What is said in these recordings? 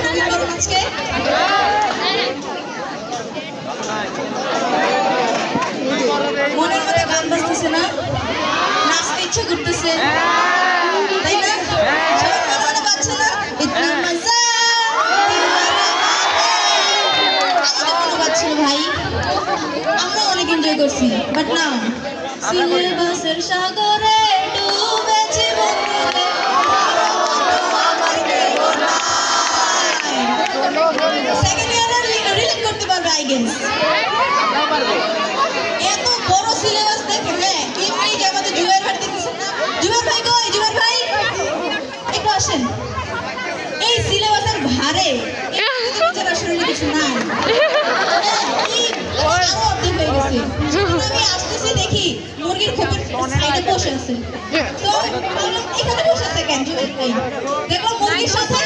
নবীন বরণ আজকে মনের মধ্যে গান বাজতেছে না, নাচতে ইচ্ছা করতেছে, তাই না? সবার মনে মনে বাজছে না? ইতনা মজা আমাদের মনে বাজছিল ভাই, আমরা অনেক এনজয় করছি। বাট নাও সিলেবাসের সাগরে ডুবেছি বন্ধুরে, সেকেন্ড ইয়ারে রিলেট করতে পারবে আই গেস। এত বড় সিলেবাস দেখে হ্যাঁ এমনি যে আমাদের জুয়ার ভাই দেখতেছেন না, জুয়ার ভাই কই, জুয়ার ভাই একটু আসেন। এই সিলেবাসের ভারে যারা শরীরে কিছু নাই আমি আসতেছি দেখি মুরগির খোপের সাইডে বসে আছে, তো এখানে বসে আছে কেন জুয়ের ভাই? দেখো মুরগির সাথে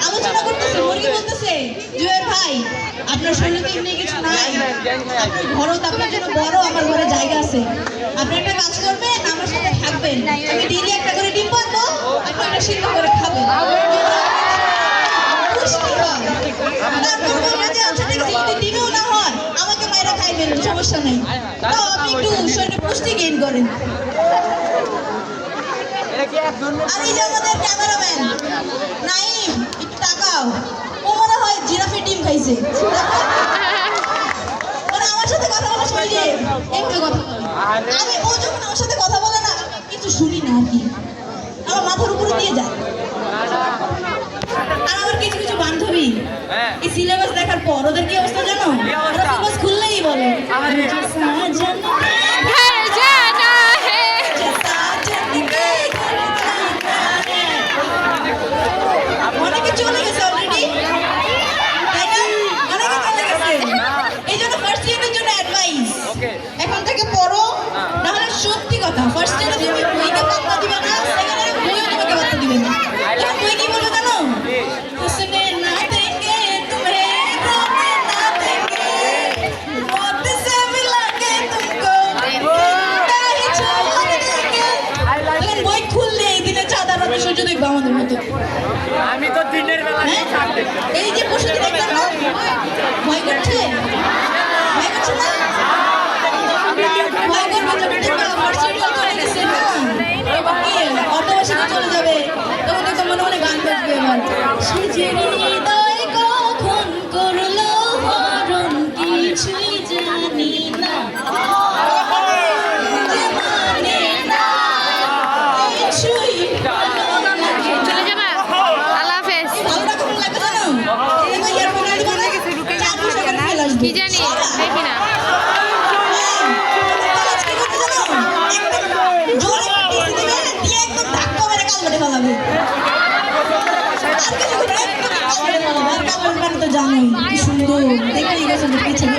আলোচনা করতেছে, মুরগি বলতেছে জুয়ের ভাই আপনার শরীরে তো এমনি কিছু নাই, আপনার ঘরও তো আপনার জন্য বড়, আমার ঘরে জায়গা আছে, আপনি একটা কাজ করবেন আমার সাথে থাকবেন, আমি ডেইলি একটা করে ডিম পারবো, আপনি এটা সিদ্ধ করে খাবেন, পুষ্টি হয়। তারপর বলবেন যে আচ্ছা ঠিক আছে যদি ডিমও না হয় আমাকে মায়েরা খাইবেন, সমস্যা নেই, তো আপনি একটু শরীরে পুষ্টি গেইন করেন। আর এই যে আমাদের ক্যামেরাম্যান নাইম, একটু তাকাও, ও মনে হয় জিরাফের ডিম খাইছে, মানে আমার সাথে কথা বলার সময় যে এমনি কথা বলে, আমি ও যখন আমার সাথে কথা বলে না কিছু শুনি না আর কি, আমার মাথার উপরে দিয়ে যায়। আর আমার কিছু কিছু বান্ধবী এই সিলেবাস দেখার পর ওদের কি অবস্থা জানো? ওরা সিলেবাস খুললেই বলে অনেকে চলে গেছে অলরেডি, তাই না? অনেকে চলে গেছে, এই জন্য ফার্স্ট ইয়ারের জন্য অ্যাডভাইস এখন থেকে পড়ো, না হলে সত্যি কথা ফার্স্ট ইয়ারে তুমি বইকে পাত্তা দিবে না, সেকেন্ড ইয়ারে বইও তোমাকে পাত্তা দিবে না। এখন বই কি বলবে জানো? उसने ना देंगे तुम्हें रोने ना देंगे, मौत से मिला के तुमको जिंदा ही छोड़ देंगे। लेकिन বই খুললে এই দিনে চাঁদা রাতে সূর্য দেখবে আমাদের মতো। আমি তো দিনের বেলা এই যে পশু দেখলাম না ভয় করছে, ভয় করছে না, ভয় করবে যখন দেখবে ভার্সিটিতে চলে গেছে না, এবার কি অটোবাসীতে চলে যাবে, তখন দেখো মনে মনে গান বাজবে এবার, সে যে হৃদয় কখন করলো হরণ কিছুই জানি না, যে মানে না কিছুই চলে যাবা, আল্লাহ হাফেজ। আমরা কোন লাগে জানো? এবার ইয়ারফোন দিবা না, চার বছর করে ফেল আসবে। কি জানি দেখি না, জানোই কি সুন্দর দেখে গেছে পিছনে